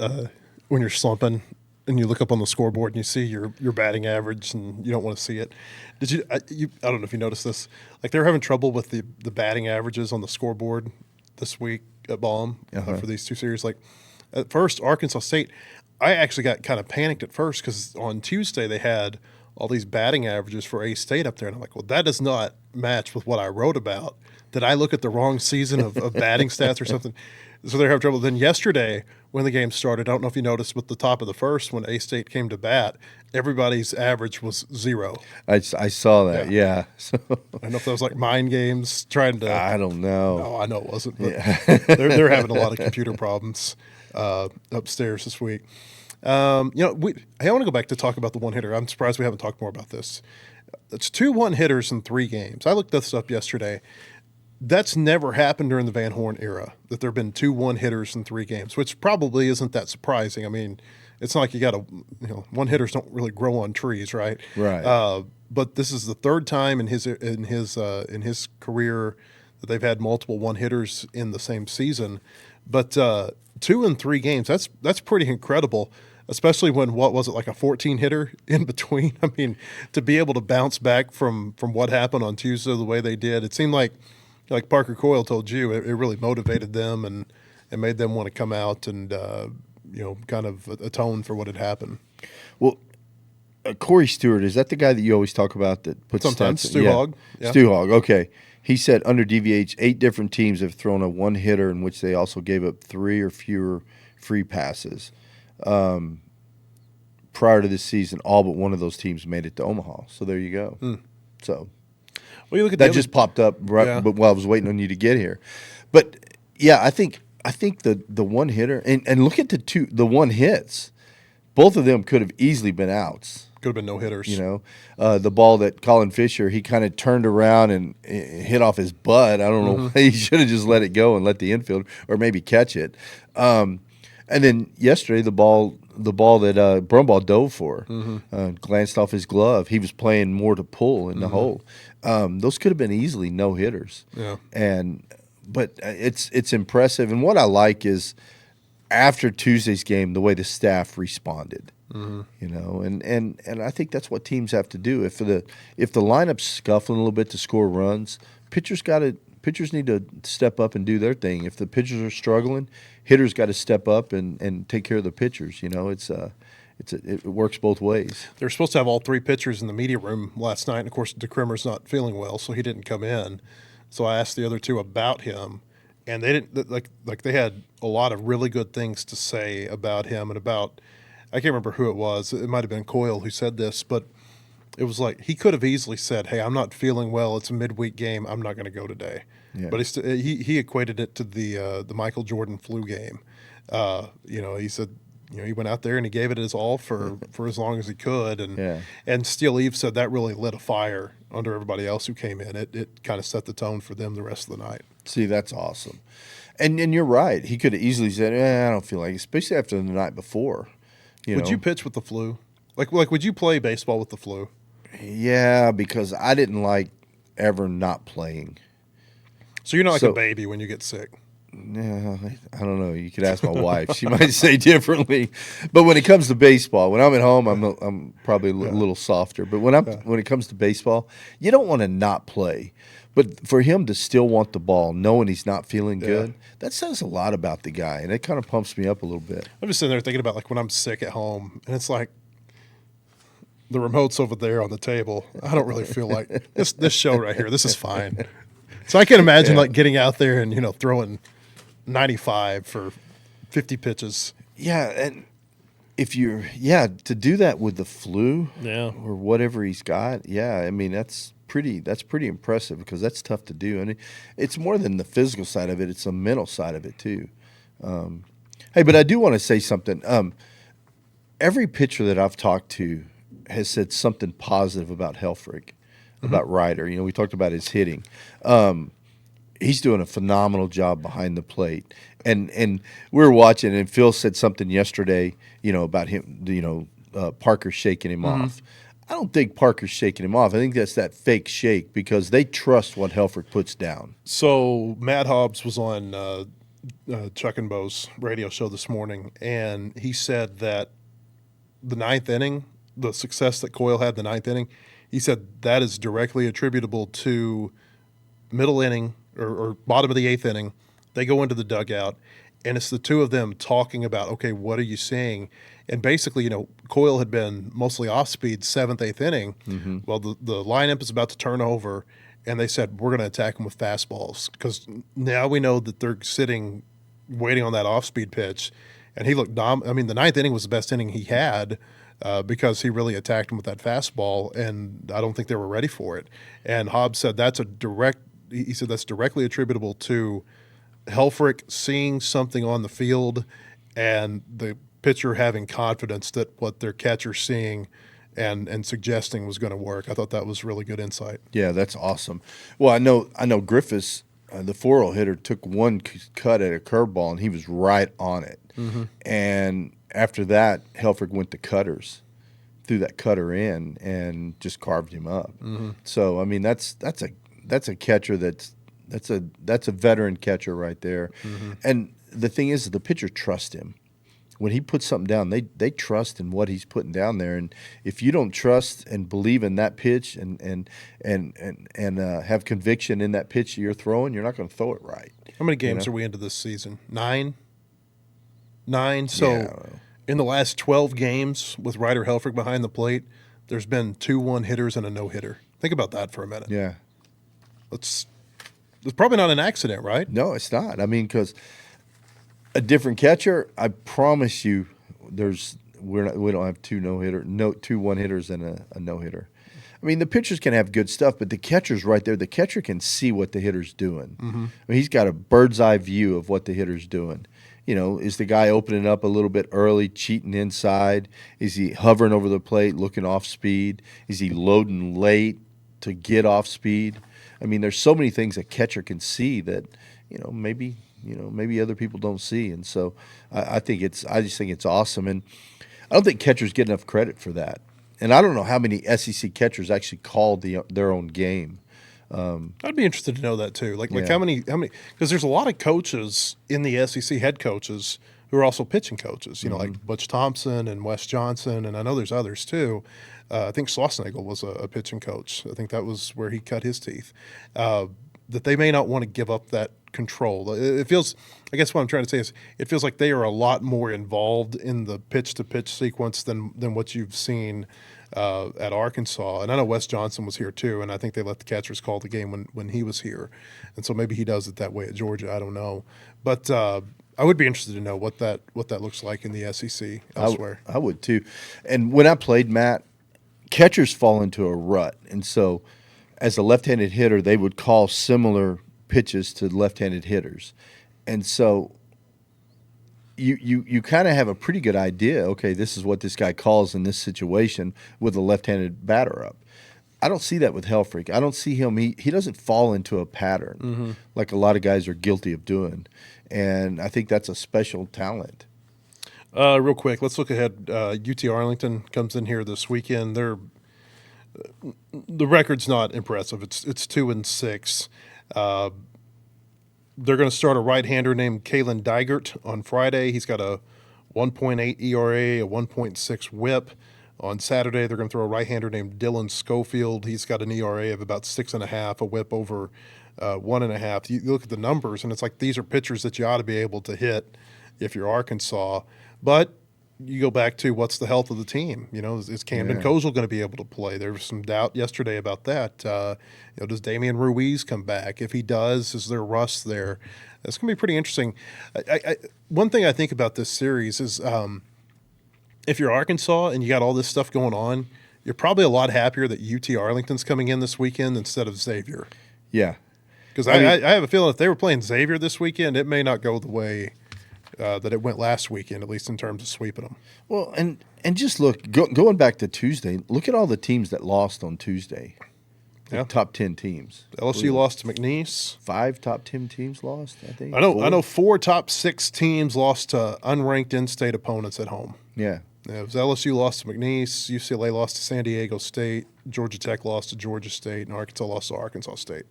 when you're slumping and you look up on the scoreboard and you see your batting average and you don't want to see it. Did you? I don't know if you noticed this. Like they were having trouble with the batting averages on the scoreboard this week at Baum for these two series. Like at first, Arkansas State, I actually got kind of panicked at first because on Tuesday they had all these batting averages for A-State up there. And I'm like, well, that does not match with what I wrote about. Did I look at the wrong season of batting stats or something? So they're having trouble. Then yesterday, when the game started, I don't know if you noticed, but the top of the first, when A-State came to bat, everybody's average was 0. I saw that, yeah. So, I don't know if that was like mind games trying to. I don't know. No, I know it wasn't. But they're having a lot of computer problems upstairs this week. I want to go back to talk about the one hitter. I'm surprised we haven't talked more about this. It's 2 1-hitters in 3 games. I looked this up yesterday. That's never happened during the Van Horn era, that there have been 2 1-hitters in 3 games, which probably isn't that surprising. I mean, it's not like you got one-hitters don't really grow on trees, right? Right. But this is the 3rd time in his career that they've had multiple one-hitters in the same season. But 2 in 3 games, that's pretty incredible, especially when, what was it, like a 14-hitter in between? I mean, to be able to bounce back from what happened on Tuesday the way they did, it seemed like Parker Coyle told you, it really motivated them and made them want to come out and kind of atone for what had happened. Well, Corey Stewart, is that the guy that you always talk about that puts sometimes stats? Stu Hogg. Yeah. Stu Hogg, okay. He said under DVH, 8 different teams have thrown a one-hitter in which they also gave up 3 or fewer free passes. Prior to this season, all but one of those teams made it to Omaha. So there you go. So well, you look at that just popped up but while I was waiting on you to get here. But yeah, I think the one hitter and look at the one hits. Both of them could have easily been outs. Could have been no hitters. The ball that Colin Fisher, he kind of turned around and hit off his butt. I don't know. He should have just let it go and let the infield or maybe catch it. And then yesterday, the ball that Brumbaugh dove for glanced off his glove. He was playing more to pull in the hole. Those could have been easily no hitters. Yeah. But it's impressive. And what I like is after Tuesday's game, the way the staff responded. And I think that's what teams have to do. If the lineup's scuffling a little bit to score runs, pitchers need to step up and do their thing. If the pitchers are struggling, hitters got to step up and take care of the pitchers. It works both ways. They're supposed to have all 3 pitchers in the media room last night, and of course DeCrimmer's not feeling well, so he didn't come in. So I asked the other 2 about him, and they didn't like they had a lot of really good things to say about him and about. I can't remember who it was. It might have been Coyle who said this, but it was like he could have easily said, "Hey, I'm not feeling well. It's a midweek game. I'm not going to go today." Yeah. But he equated it to the Michael Jordan flu game. He said, he went out there and he gave it his all for as long as he could, and Steele Eve said that really lit a fire under everybody else who came in. It kind of set the tone for them the rest of the night. See, that's awesome, and you're right. He could have easily said, "I don't feel like it," especially after the night before. Would you pitch with the flu? Like, would you play baseball with the flu? Yeah, because I didn't like ever not playing. So you're not like a baby when you get sick. Yeah, I don't know. You could ask my wife; she might say differently. But when it comes to baseball, when I'm at home, I'm probably a little softer. But when it comes to baseball, you don't want to not play. But for him to still want the ball, knowing he's not feeling good, that says a lot about the guy, and it kind of pumps me up a little bit. I'm just sitting there thinking about like when I'm sick at home, and it's like the remote's over there on the table. I don't really feel like this show right here. This is fine. So I can imagine like getting out there and throwing 95 for 50 pitches. Yeah, and if you're to do that with the flu or whatever he's got, I mean that's pretty impressive because that's tough to do. And it's more than the physical side of it, it's the mental side of it too. Hey, but I do want to say something. Every pitcher that I've talked to has said something positive about Helfrick, about Ryder. We talked about his hitting. He's doing a phenomenal job behind the plate. And we were watching, and Phil said something yesterday, about him, Parker shaking him off. I don't think Parker's shaking him off. I think that's that fake shake because they trust what Helfrick puts down. So Matt Hobbs was on Chuck and Bo's radio show this morning, and he said that the ninth inning, the success that Coyle had in the ninth inning, he said that is directly attributable to middle inning or bottom of the eighth inning. They go into the dugout, and it's the two of them talking about, okay, what are you seeing? And basically, Coyle had been mostly off speed 7th, 8th inning. Mm-hmm. Well, the lineup is about to turn over, and they said, we're going to attack them with fastballs because now we know that they're sitting waiting on that off-speed pitch. And he looked I mean, the ninth inning was the best inning he had because he really attacked him with that fastball, and I don't think they were ready for it. And Hobbs said that's directly attributable to Helfrick seeing something on the field and the pitcher having confidence that what their catcher's seeing and suggesting was going to work. I thought that was really good insight. Yeah, that's awesome. Well, I know Griffiths, the 4-0 hitter, took one cut at a curveball, and he was right on it. Mm-hmm. And after that, Helfrick went to cutters, threw that cutter in, and just carved him up. Mm-hmm. So, I mean, that's a catcher that's a veteran catcher right there. Mm-hmm. And the thing is, the pitcher trusts him. When he puts something down, they trust in what he's putting down there. And if you don't trust and believe in that pitch and have conviction in that pitch you're throwing, you're not going to throw it right. How many games are we into this season? 9? So in the last 12 games with Ryder Helfrick behind the plate, there's been 2 1-hitters and a no-hitter. Think about that for a minute. Yeah. It's probably not an accident, right? No, it's not. I mean, because a different catcher, I promise you, we don't have 2 2 1-hitters and a no-hitter. I mean, the pitchers can have good stuff, but the catcher's right there. The catcher can see what the hitter's doing. Mm-hmm. I mean, he's got a bird's eye view of what the hitter's doing. Is the guy opening up a little bit early, cheating inside? Is he hovering over the plate, looking off speed? Is he loading late to get off speed? I mean, there's so many things a catcher can see that, maybe other people don't see. And so I just think it's awesome. And I don't think catchers get enough credit for that. And I don't know how many SEC catchers actually called their own game. I'd be interested to know that too. Like how many? Because there's a lot of coaches in the SEC, head coaches who are also pitching coaches. Like Butch Thompson and Wes Johnson, and I know there's others too. I think Schlossnagle was a pitching coach. I think that was where he cut his teeth. That they may not want to give up that control. It feels. I guess what I'm trying to say is, it feels like they are a lot more involved in the pitch-to-pitch sequence than what you've seen at Arkansas. And I know Wes Johnson was here too, and I think they let the catchers call the game when he was here. And so maybe he does it that way at Georgia. I don't know. But I would be interested to know what that looks like in the SEC elsewhere. I would too. And when I played, Matt, catchers fall into a rut. And so as a left-handed hitter, they would call similar pitches to left-handed hitters. And so you kind of have a pretty good idea, okay, this is what this guy calls in this situation with a left-handed batter up. I don't see that with Helfrick. I don't see him. He doesn't fall into a pattern like a lot of guys are guilty of doing. And I think that's a special talent. Real quick, let's look ahead. UT Arlington comes in here this weekend. The record's not impressive. It's 2-6. They're going to start a right-hander named Kalen Digert on Friday. He's got a 1.8 ERA, a 1.6 WHIP. On Saturday, they're going to throw a right-hander named Dylan Schofield. He's got an ERA of about 6.5, a WHIP over 1.5. You look at the numbers, and it's like these are pitchers that you ought to be able to hit if you're Arkansas. But you go back to what's the health of the team. Is Camden Kozel going to be able to play? There was some doubt yesterday about that. Does Damian Ruiz come back? If he does, is there rust there? That's going to be pretty interesting. One thing I think about this series is if you're Arkansas and you got all this stuff going on, you're probably a lot happier that UT Arlington's coming in this weekend instead of Xavier. Yeah. Because I have a feeling if they were playing Xavier this weekend, it may not go the way that it went last weekend, at least in terms of sweeping them. Well, and just look, going back to Tuesday, look at all the teams that lost on Tuesday. The top 10 teams. LSU lost to McNeese. 5 top 10 teams lost, I think. I know 4 top 6 teams lost to unranked in-state opponents at home. Yeah. It was LSU lost to McNeese, UCLA lost to San Diego State, Georgia Tech lost to Georgia State, and Arkansas lost to Arkansas State.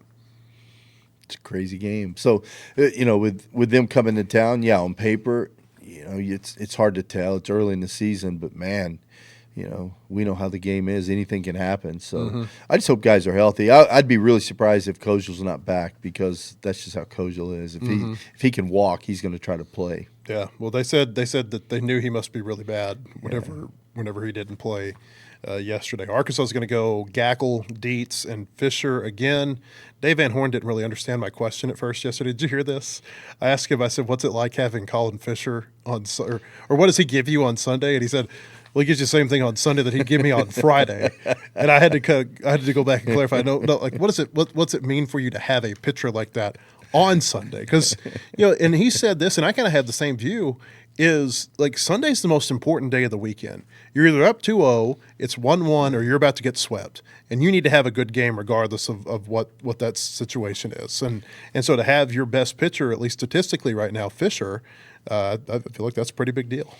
It's a crazy game. So, with them coming to town, on paper, it's hard to tell. It's early in the season, but man, we know how the game is. Anything can happen. So I just hope guys are healthy. I'd be really surprised if Kozel's not back because that's just how Kozel is. If he can walk, he's going to try to play. Yeah. Well, they said that they knew he must be really bad whenever he didn't play yesterday. Arkansas is going to go Gackle, Dietz, and Fisher again. Dave Van Horn didn't really understand my question at first yesterday. Did you hear this? I asked him, I said, what's it like having Colin Fisher on or what does he give you on Sunday? And he said, well, he gives you the same thing on Sunday that he'd give me on Friday. And I had to go back and clarify. No, like what's it mean for you to have a pitcher like that on Sunday? Because and he said this, and I kind of had the same view. Is like Sunday's the most important day of the weekend. You're either up 2-0, it's 1-1, or you're about to get swept. And you need to have a good game regardless of what that situation is. And so to have your best pitcher, at least statistically right now, Fisher, I feel like that's a pretty big deal.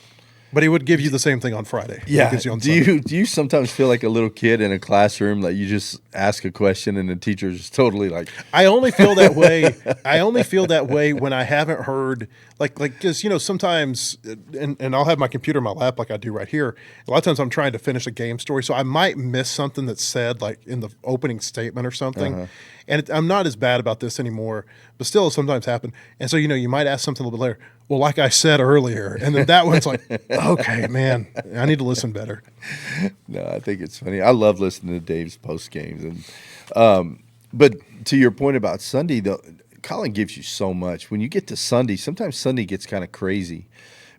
But he would give you the same thing on Friday. Yeah. Do you sometimes feel like a little kid in a classroom that you just ask a question and the teacher's totally like? I only feel that way. I only feel that way when I haven't heard like because sometimes and I'll have my computer in my lap like I do right here. A lot of times I'm trying to finish a game story, so I might miss something that's said like in the opening statement or something. Uh-huh. And I'm not as bad about this anymore, but still sometimes happen. And so you might ask something a little bit later. Well, like I said earlier, and then that one's like, okay, man, I need to listen better. No, I think it's funny. I love listening to Dave's post games, and but to your point about Sunday, though, Colin gives you so much. When you get to Sunday, sometimes Sunday gets kind of crazy.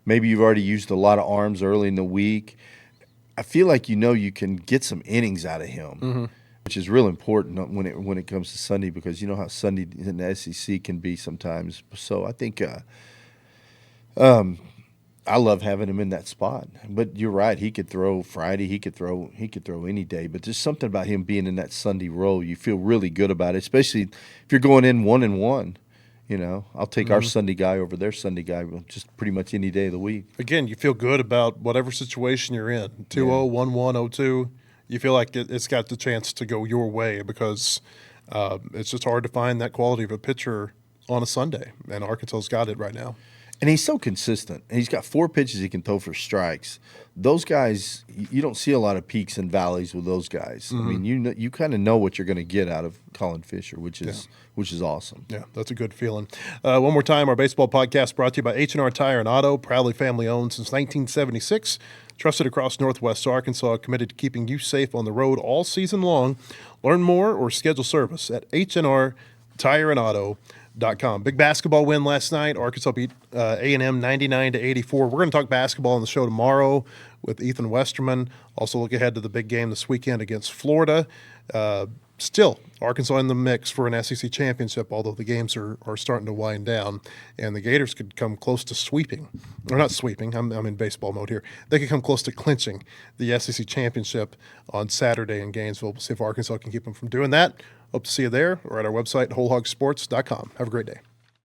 Maybe you've already used a lot of arms early in the week. I feel like you can get some innings out of him. Mm-hmm. Which is real important when it comes to Sunday because you know how Sunday in the SEC can be sometimes. So I think I love having him in that spot. But you're right, he could throw Friday, he could throw any day. But there's something about him being in that Sunday role. You feel really good about it, especially if you're going in 1-1. I'll take our Sunday guy over their Sunday guy just pretty much any day of the week. Again, you feel good about whatever situation you're in. 2-0, 1-1, 0-2. You feel like it's got the chance to go your way because it's just hard to find that quality of a pitcher on a Sunday, and Arkansas's got it right now. And he's so consistent. He's got 4 pitches he can throw for strikes. Those guys, you don't see a lot of peaks and valleys with those guys. Mm-hmm. I mean, you kind of know what you're going to get out of Colin Fisher, which is awesome. Yeah, that's a good feeling. One more time, our baseball podcast brought to you by H&R Tire and Auto, proudly family-owned since 1976. Trusted across Northwest Arkansas, committed to keeping you safe on the road all season long. Learn more or schedule service at hnrtireandauto.com. Big basketball win last night. Arkansas beat A&M 99-84. We're going to talk basketball on the show tomorrow with Ethan Westerman. Also look ahead to the big game this weekend against Florida. Still, Arkansas in the mix for an SEC championship, although the games are starting to wind down. And the Gators could come close to sweeping. Or not sweeping, I'm in baseball mode here. They could come close to clinching the SEC championship on Saturday in Gainesville. We'll see if Arkansas can keep them from doing that. Hope to see you there or at our website, wholehogsports.com. Have a great day.